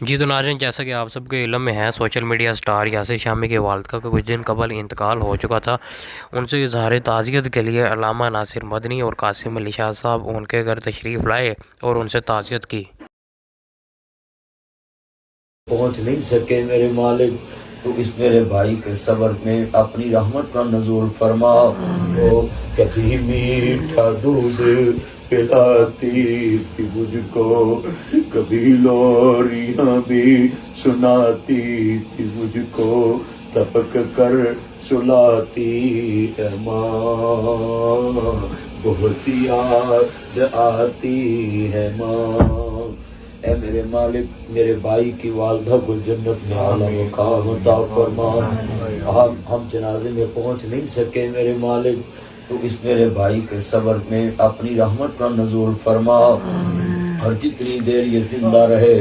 जी तो नाज़रीन, जैसा कि आप सबके इल्म में है, social media star Yasir Shami के वालिदा का कुछ दिन कबल इंतकाल हो चुका था। उनसे इजहार ताज़ियत के लिए अल्लामा नासिर मदनी और कासिम अली शाह साहब उनके घर तशरीफ़ लाए और उनसे ताज़ियत की। पहुंच नहीं सके मेरे मालिक, तो इस मेरे भाई के सबर में अपनी रहमत का नजूल फरमा। तो कभी मीठा दूध पिलाती थी मुझको, कभी लोरियां भी सुनाती थी मुझको, तपक कर सुलाती है माँ, बहुत याद आती है माँ। ए मेरे मालिक, मेरे भाई की वालदा को जन्नत में आला मकाम अता फरमा। हम जनाजे में पहुंच नहीं सके मेरे मालिक, तो इस मेरे भाई के सबर में अपनी रहमत का नजूल फरमा, और जितनी देर ये जिंदा रहे